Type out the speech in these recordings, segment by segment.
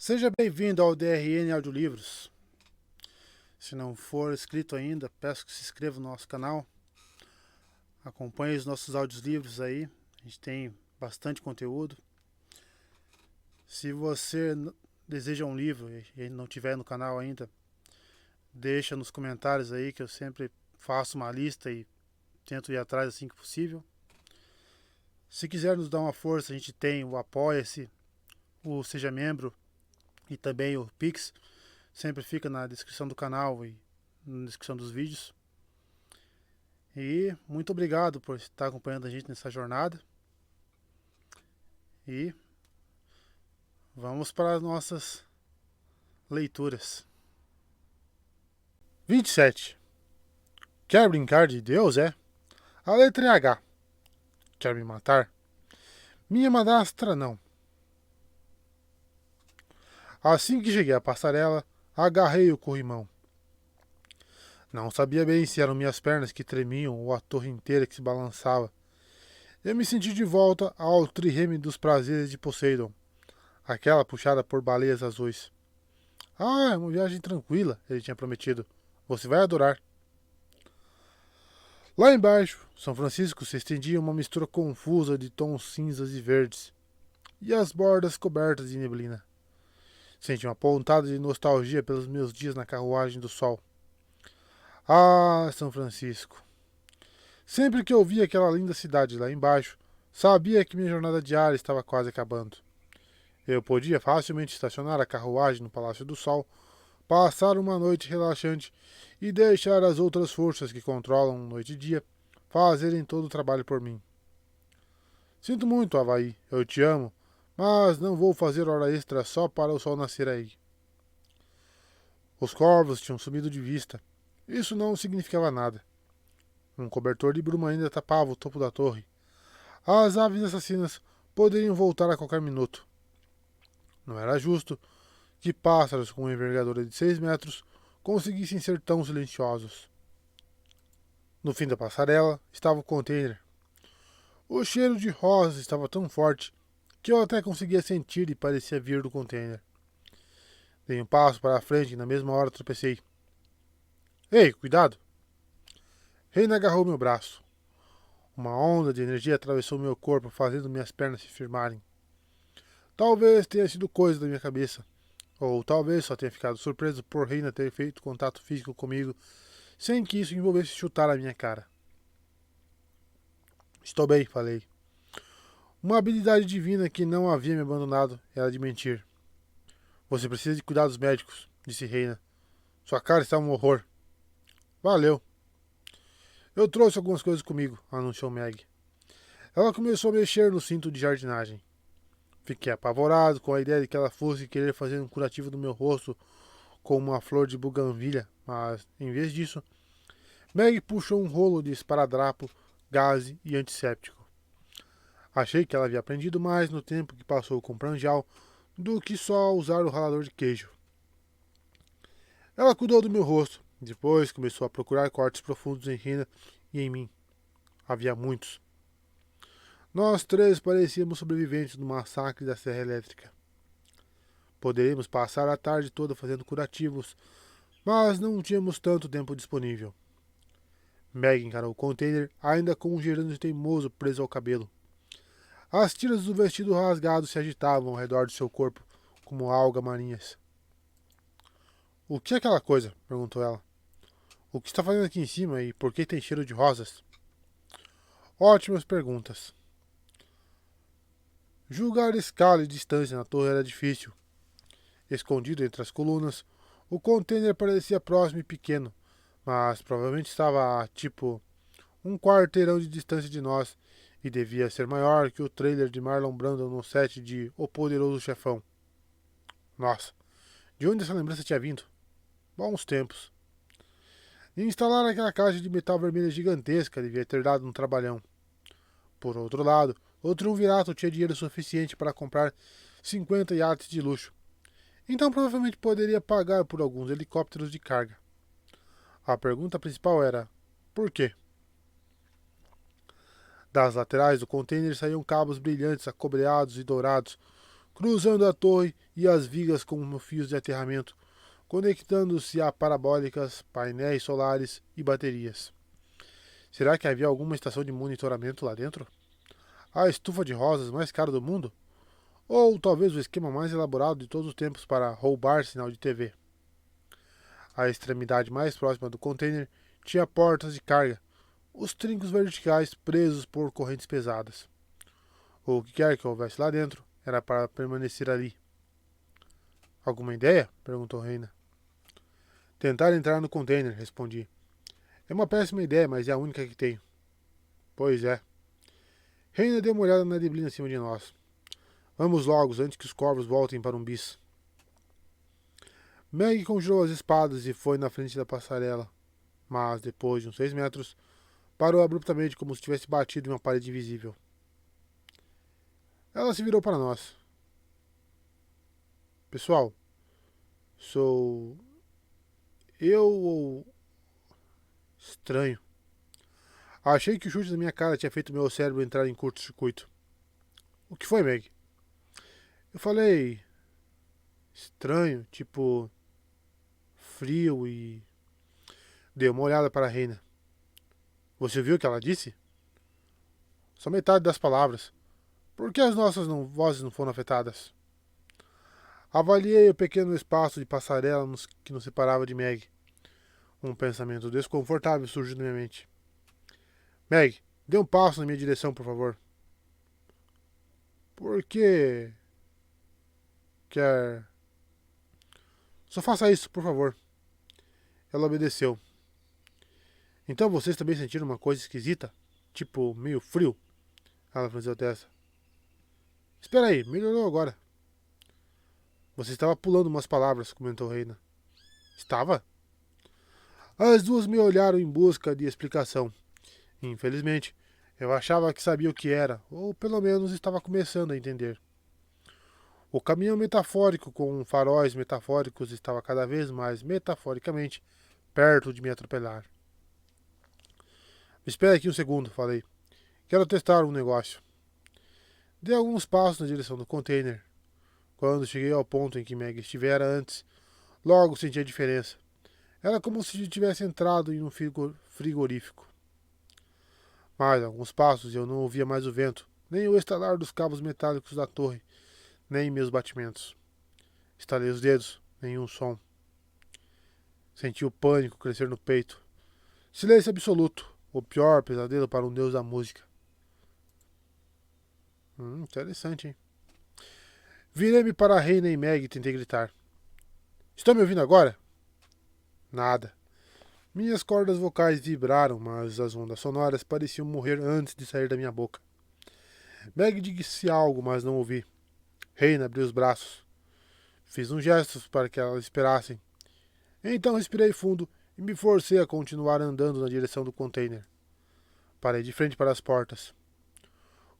Seja bem-vindo ao DRN Audiolivros. Se não for inscrito ainda, peço que se inscreva no nosso canal. Acompanhe os nossos audiolivros aí. A gente tem bastante conteúdo. Se você deseja um livro e não tiver no canal ainda, deixa nos comentários aí que eu sempre faço uma lista e tento ir atrás assim que possível. Se quiser nos dar uma força, a gente tem o Apoia-se, o Seja Membro e também o Pix. Sempre fica na descrição do canal e na descrição dos vídeos. E muito obrigado por estar acompanhando a gente nessa jornada. E vamos para as nossas leituras. 27. Quer brincar de Deus, é? A letra é H. Quer me matar? Minha madrastra não. Assim que cheguei à passarela, agarrei o corrimão. Não sabia bem se eram minhas pernas que tremiam ou a torre inteira que se balançava. Eu me senti de volta ao trireme dos prazeres de Poseidon, aquela puxada por baleias azuis. Ah, é uma viagem tranquila, ele tinha prometido. Você vai adorar. Lá embaixo, São Francisco se estendia uma mistura confusa de tons cinzas e verdes, e as bordas cobertas de neblina. Senti uma pontada de nostalgia pelos meus dias na carruagem do sol. Ah, São Francisco. Sempre que eu via aquela linda cidade lá embaixo, sabia que minha jornada diária estava quase acabando. Eu podia facilmente estacionar a carruagem no Palácio do Sol, passar uma noite relaxante e deixar as outras forças que controlam noite e dia fazerem todo o trabalho por mim. Sinto muito, Havaí, eu te amo, mas não vou fazer hora extra só para o sol nascer aí. Os corvos tinham sumido de vista. Isso não significava nada. Um cobertor de bruma ainda tapava o topo da torre. As aves assassinas poderiam voltar a qualquer minuto. Não era justo que pássaros com uma envergadura de 6 metros conseguissem ser tão silenciosos. No fim da passarela estava o container. O cheiro de rosas estava tão forte que eu até conseguia sentir e parecia vir do container. Dei um passo para a frente e na mesma hora tropecei. Ei, cuidado! Reina agarrou meu braço. Uma onda de energia atravessou meu corpo, fazendo minhas pernas se firmarem. Talvez tenha sido coisa da minha cabeça, ou talvez só tenha ficado surpreso por Reina ter feito contato físico comigo sem que isso envolvesse chutar a minha cara. Estou bem, falei. Uma habilidade divina que não havia me abandonado era de mentir. Você precisa de cuidados médicos, disse Reina. Sua cara está um horror. Valeu. Eu trouxe algumas coisas comigo, anunciou Meg. Ela começou a mexer no cinto de jardinagem. Fiquei apavorado com a ideia de que ela fosse querer fazer um curativo no meu rosto com uma flor de buganvília, mas, em vez disso, Meg puxou um rolo de esparadrapo, gaze e antisséptico. Achei que ela havia aprendido mais no tempo que passou com Pranjal do que só usar o ralador de queijo. Ela cuidou do meu rosto, depois começou a procurar cortes profundos em Rina e em mim. Havia muitos. Nós três parecíamos sobreviventes do massacre da Serra Elétrica. Poderíamos passar a tarde toda fazendo curativos, mas não tínhamos tanto tempo disponível. Meg encarou o container, ainda com um gerânio teimoso preso ao cabelo. As tiras do vestido rasgado se agitavam ao redor de seu corpo, como algas marinhas. O que é aquela coisa? Perguntou ela. O que está fazendo aqui em cima e por que tem cheiro de rosas? Ótimas perguntas. Julgar escala e distância na torre era difícil. Escondido entre as colunas, o container parecia próximo e pequeno, mas provavelmente estava a, um quarteirão de distância de nós e devia ser maior que o trailer de Marlon Brando no set de O Poderoso Chefão. Nossa, de onde essa lembrança tinha vindo? Bons tempos. E instalar aquela caixa de metal vermelha gigantesca devia ter dado um trabalhão. Por outro lado, o triunvirato tinha dinheiro suficiente para comprar 50 iates de luxo. Então provavelmente poderia pagar por alguns helicópteros de carga. A pergunta principal era: por quê? Das laterais do container saíam cabos brilhantes, acobreados e dourados, cruzando a torre e as vigas com fios de aterramento, conectando-se a parabólicas, painéis solares e baterias. Será que havia alguma estação de monitoramento lá dentro? A estufa de rosas mais cara do mundo? Ou talvez o esquema mais elaborado de todos os tempos para roubar sinal de TV? A extremidade mais próxima do container tinha portas de carga, os trincos verticais presos por correntes pesadas. O que quer que houvesse lá dentro era para permanecer ali. Alguma ideia? Perguntou Reina. Tentar entrar no container, respondi. É uma péssima ideia, mas é a única que tenho. Pois é. Reina deu uma olhada na neblina acima de nós. Vamos logo, antes que os corvos voltem para um bis. Meg conjurou as espadas e foi na frente da passarela, mas depois de uns 6 metros, parou abruptamente como se tivesse batido em uma parede invisível. Ela se virou para nós. Pessoal, sou eu ou estranho? Achei que o chute da minha cara tinha feito meu cérebro entrar em curto-circuito. O que foi, Meg? Eu falei estranho, tipo frio e dei uma olhada para a Reina. Você viu o que ela disse? Só metade das palavras. Por que as nossas vozes não foram afetadas? Avaliei o pequeno espaço de passarela que nos separava de Meg. Um pensamento desconfortável surgiu na minha mente. Meg, dê um passo na minha direção, por favor. Por que quer... Só faça isso, por favor. Ela obedeceu. Então vocês também sentiram uma coisa esquisita? Tipo, meio frio? Ela franziu a testa. Espera aí, melhorou agora. Você estava pulando umas palavras, comentou Reina. Estava? As duas me olharam em busca de explicação. Infelizmente, eu achava que sabia o que era, ou pelo menos estava começando a entender. O caminhão metafórico com faróis metafóricos estava cada vez mais metaforicamente perto de me atropelar. Espere aqui um segundo, falei. Quero testar um negócio. Dei alguns passos na direção do container. Quando cheguei ao ponto em que Meg estivera antes, logo senti a diferença. Era como se tivesse entrado em um frigorífico. Mais alguns passos e eu não ouvia mais o vento, nem o estalar dos cabos metálicos da torre, nem meus batimentos. Estalei os dedos, nenhum som. Senti o pânico crescer no peito. Silêncio absoluto, o pior pesadelo para um deus da música. Interessante, hein? Virei-me para a Reina e Meg e tentei gritar. Estão me ouvindo agora? Nada. Minhas cordas vocais vibraram, mas as ondas sonoras pareciam morrer antes de sair da minha boca. Meg disse algo, mas não ouvi. Reina abriu os braços. Fiz um gesto para que elas esperassem. Então respirei fundo e me forcei a continuar andando na direção do container. Parei de frente para as portas.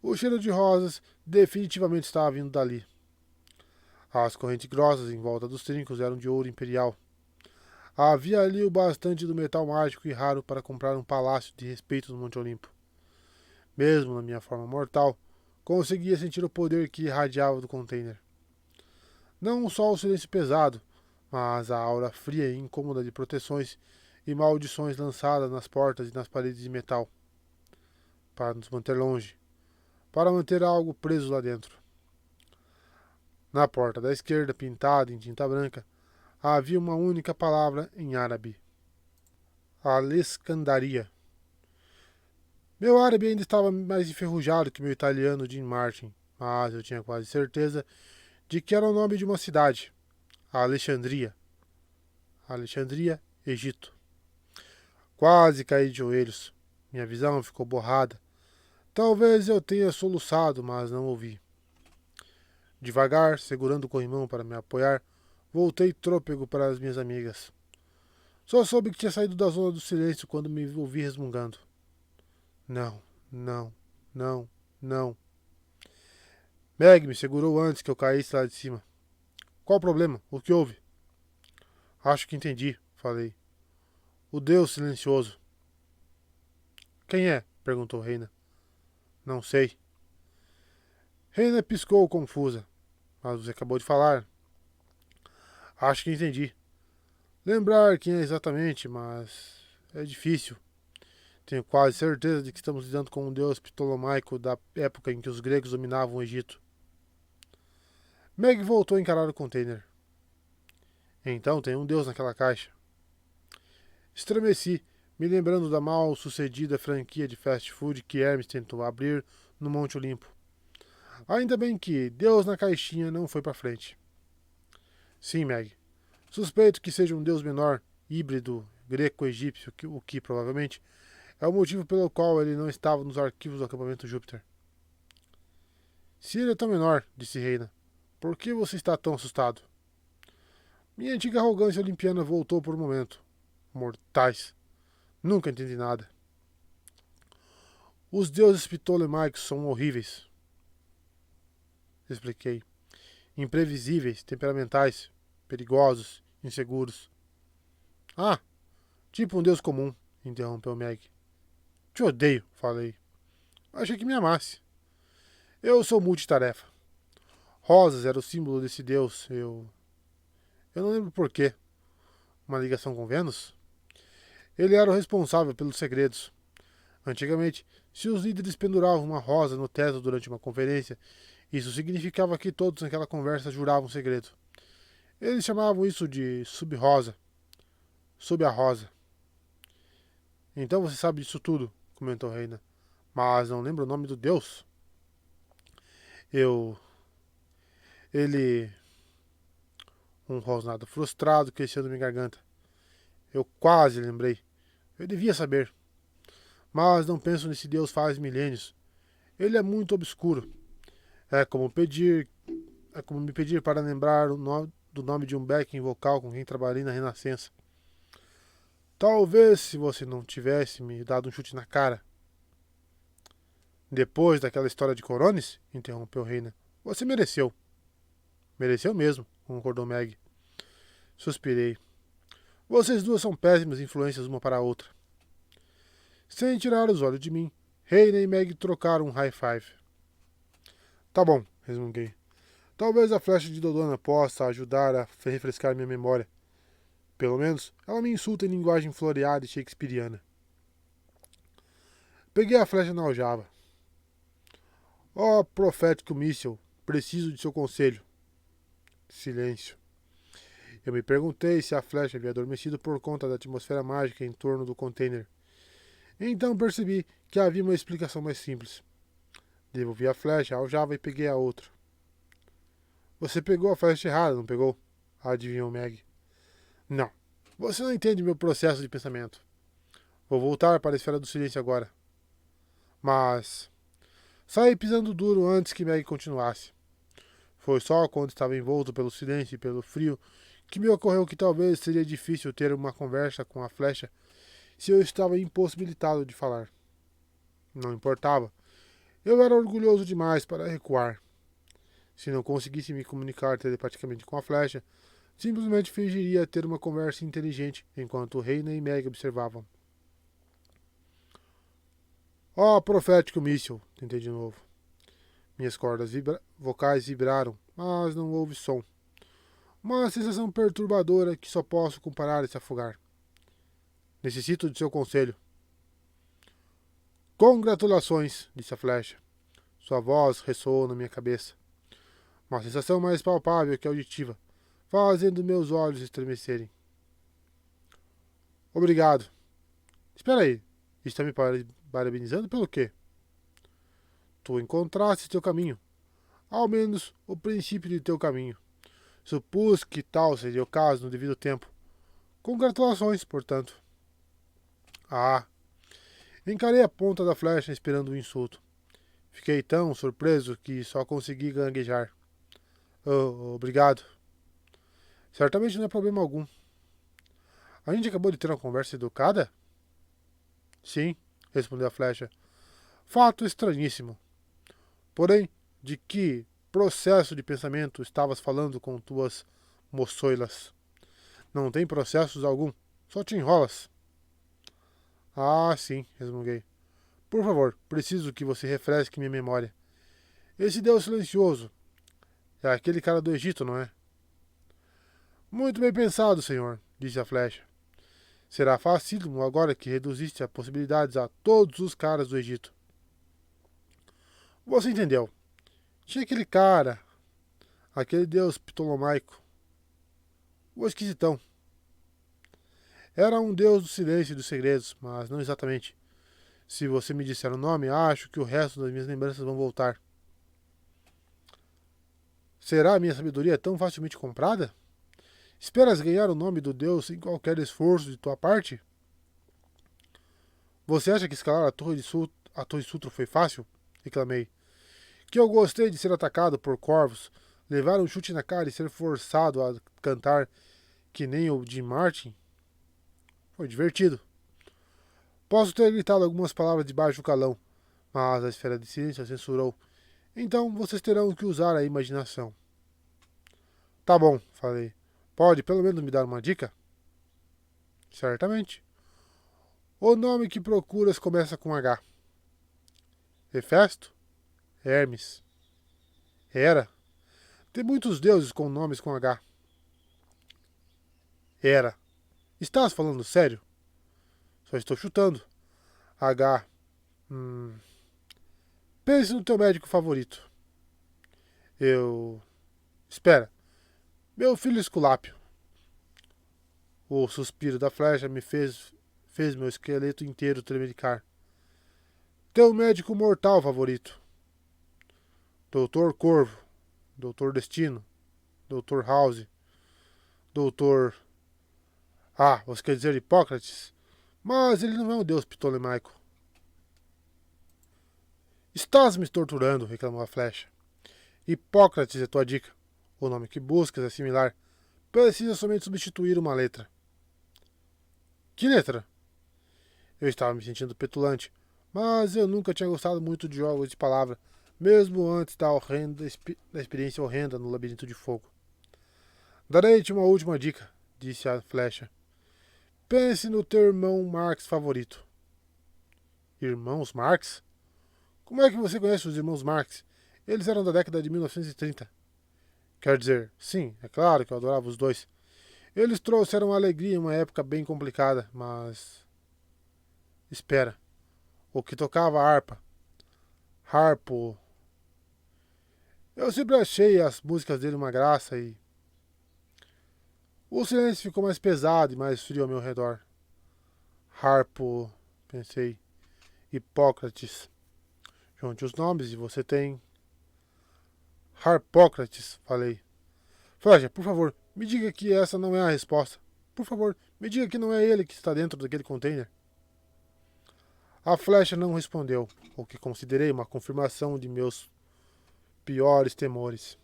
O cheiro de rosas definitivamente estava vindo dali. As correntes grossas em volta dos trincos eram de ouro imperial. Havia ali o bastante do metal mágico e raro para comprar um palácio de respeito no Monte Olimpo. Mesmo na minha forma mortal, conseguia sentir o poder que irradiava do container. Não só o silêncio pesado, mas a aura fria e incômoda de proteções e maldições lançadas nas portas e nas paredes de metal. Para nos manter longe. Para manter algo preso lá dentro. Na porta da esquerda, pintada em tinta branca, havia uma única palavra em árabe. Alescandaria. Meu árabe ainda estava mais enferrujado que meu italiano Jim Martin, mas eu tinha quase certeza de que era o nome de uma cidade. Alexandria. Alexandria, Egito. Quase caí de joelhos. Minha visão ficou borrada. Talvez eu tenha soluçado, mas não ouvi. Devagar, segurando o corrimão para me apoiar, voltei trôpego para as minhas amigas. Só soube que tinha saído da zona do silêncio quando me ouvi resmungando. Não, não, não, não. Meg me segurou antes que eu caísse lá de cima. Qual o problema? O que houve? Acho que entendi, falei. O Deus silencioso. Quem é? Perguntou Reina. Não sei. Reina piscou confusa. Mas você acabou de falar. Acho que entendi. Lembrar quem é exatamente, mas é difícil. Tenho quase certeza de que estamos lidando com um deus ptolomaico da época em que os gregos dominavam o Egito. Meg voltou a encarar o container. Então tem um deus naquela caixa. Estremeci, me lembrando da mal-sucedida franquia de fast food que Hermes tentou abrir no Monte Olimpo. Ainda bem que Deus na caixinha não foi para frente. Sim, Meg. Suspeito que seja um deus menor, híbrido, greco-egípcio, o que provavelmente é o motivo pelo qual ele não estava nos arquivos do acampamento Júpiter. Se ele é tão menor, disse Reina, por que você está tão assustado? Minha antiga arrogância olimpiana voltou por um momento. Mortais. Nunca entendi nada. Os deuses ptolemaicos são horríveis. Expliquei. Imprevisíveis, temperamentais, perigosos, inseguros. Ah, tipo um deus comum, interrompeu Meg. Te odeio, falei. Achei que me amasse. Eu sou multitarefa. Rosas era o símbolo desse deus. Eu não lembro por quê. Uma ligação com Vênus? Ele era o responsável pelos segredos. Antigamente, se os líderes penduravam uma rosa no teto durante uma conferência, isso significava que todos naquela conversa juravam segredo. Eles chamavam isso de sub-rosa. Sob a rosa. Então você sabe disso tudo, comentou Reina. Mas não lembra o nome do deus? Eu. Ele. Um rosnado frustrado crescendo minha garganta. Eu quase lembrei. Eu devia saber. Mas não penso nesse deus faz milênios. Ele é muito obscuro. É como pedir. É como me pedir para lembrar do nome de um backing vocal com quem trabalhei na Renascença. Talvez se você não tivesse me dado um chute na cara. Depois daquela história de Corones, interrompeu Reina, você mereceu. Mereceu mesmo, concordou Meg. Suspirei. Vocês duas são péssimas influências uma para a outra. Sem tirar os olhos de mim, Reina e Meg trocaram um high five. Tá bom, resmunguei. Talvez a flecha de Dodona possa ajudar a refrescar minha memória. Pelo menos, ela me insulta em linguagem floreada e shakespeariana. Peguei a flecha na aljava. Ó, profético míssil, preciso de seu conselho. Silêncio. Eu me perguntei se a flecha havia adormecido por conta da atmosfera mágica em torno do container. Então percebi que havia uma explicação mais simples. Devolvi a flecha, aljava e peguei a outra. Você pegou a flecha errada, não pegou? Adivinhou Meg. Não. Você não entende meu processo de pensamento. Vou voltar para a esfera do silêncio agora. Mas... saí pisando duro antes que Meg continuasse. Foi só quando estava envolto pelo silêncio e pelo frio que me ocorreu que talvez seria difícil ter uma conversa com a flecha se eu estava impossibilitado de falar. Não importava. Eu era orgulhoso demais para recuar. Se não conseguisse me comunicar telepaticamente com a flecha, simplesmente fingiria ter uma conversa inteligente enquanto Reina e Meg observavam. Ó, profético míssil, tentei de novo. Minhas cordas vocais vibraram, mas não houve som. Uma sensação perturbadora que só posso comparar a se afogar. Necessito de seu conselho. Congratulações, disse a flecha. Sua voz ressoou na minha cabeça. Uma sensação mais palpável que auditiva, fazendo meus olhos estremecerem. Obrigado. Espera aí, está me parabenizando pelo quê? Tu encontraste teu caminho. Ao menos o princípio de teu caminho. Supus que tal seria o caso no devido tempo. Congratulações, portanto. Ah! Encarei a ponta da flecha esperando o insulto. Fiquei tão surpreso que só consegui gaguejar. Oh, obrigado. Certamente não é problema algum. A gente acabou de ter uma conversa educada? Sim, respondeu a flecha. Fato estranhíssimo. Porém, de que processo de pensamento estavas falando com tuas moçoilas? Não tem processos algum, só te enrolas. Ah, sim, resmunguei. Por favor, preciso que você refresque minha memória. Esse Deus silencioso É aquele cara do Egito, não é? Muito bem pensado, senhor, disse a flecha. Será facílimo agora que reduziste as possibilidades a todos os caras do Egito. Você entendeu? Tinha aquele cara, aquele deus ptolomaico, o esquisitão. Era um deus do silêncio e dos segredos, mas não exatamente. Se você me disser o nome, acho que o resto das minhas lembranças vão voltar. Será a minha sabedoria tão facilmente comprada? Esperas ganhar o nome do deus sem qualquer esforço de tua parte? Você acha que escalar a Torre Sutro foi fácil? Reclamei. Que eu gostei de ser atacado por corvos, levar um chute na cara e ser forçado a cantar que nem o Jim Martin? Foi divertido. Posso ter gritado algumas palavras de baixo calão, mas a esfera de silêncio censurou. Então vocês terão que usar a imaginação. Tá bom, falei. Pode pelo menos me dar uma dica? Certamente. O nome que procuras começa com H. Hefesto? Hermes. Hera? Tem muitos deuses com nomes com H. Hera. Estás falando sério? Só estou chutando. H. Pense no teu médico favorito. Eu. Espera. Meu filho Esculápio. O suspiro da flecha me fez meu esqueleto inteiro tremelicar. Teu médico mortal favorito. Doutor Corvo. Doutor Destino. Doutor House. Doutor. Ah, você quer dizer Hipócrates? Mas ele não é um deus ptolemaico. Estás me torturando, reclamou a flecha. Hipócrates é tua dica. O nome que buscas é similar. Precisa somente substituir uma letra. Que letra? Eu estava me sentindo petulante, mas eu nunca tinha gostado muito de jogos de palavra, mesmo antes da experiência horrenda no labirinto de fogo. Darei-te uma última dica, disse a flecha. Pense no teu irmão Marx favorito. Irmãos Marx? Como é que você conhece os irmãos Marx? Eles eram da década de 1930. Quer dizer, sim, é claro que eu adorava os dois. Eles trouxeram alegria em uma época bem complicada, mas... Espera. O que tocava a harpa? Harpo. Eu sempre achei as músicas dele uma graça e... O silêncio ficou mais pesado e mais frio ao meu redor. Harpo, pensei. Hipócrates. Junte os nomes e você tem... Harpócrates, falei. Flecha, por favor, me diga que essa não é a resposta. Por favor, me diga que não é ele que está dentro daquele container. A flecha não respondeu, o que considerei uma confirmação de meus piores temores.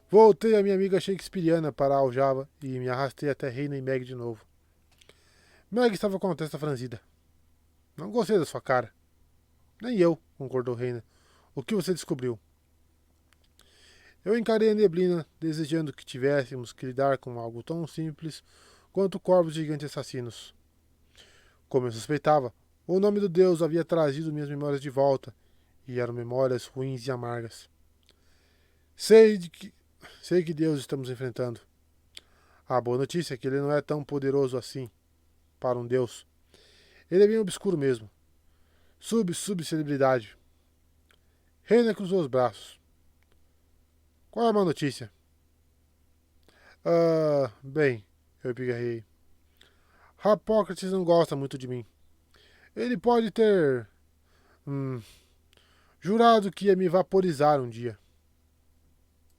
Voltei à minha amiga shakespeariana para a aljava e me arrastei até Reina e Meg de novo. Meg estava com a testa franzida. Não gostei da sua cara. Nem eu, concordou Reina. O que você descobriu? Eu encarei a neblina, desejando que tivéssemos que lidar com algo tão simples quanto corvos gigantes assassinos. Como eu suspeitava, o nome do deus havia trazido minhas memórias de volta, e eram memórias ruins e amargas. Sei que Deus estamos enfrentando. A boa notícia é que ele não é tão poderoso assim, para um deus. Ele é bem obscuro mesmo. Subcelebridade. Reina cruzou os braços. Qual é a má notícia? Bem, eu pigarrei. Harpócrates não gosta muito de mim. Ele pode ter... jurado que ia me vaporizar um dia.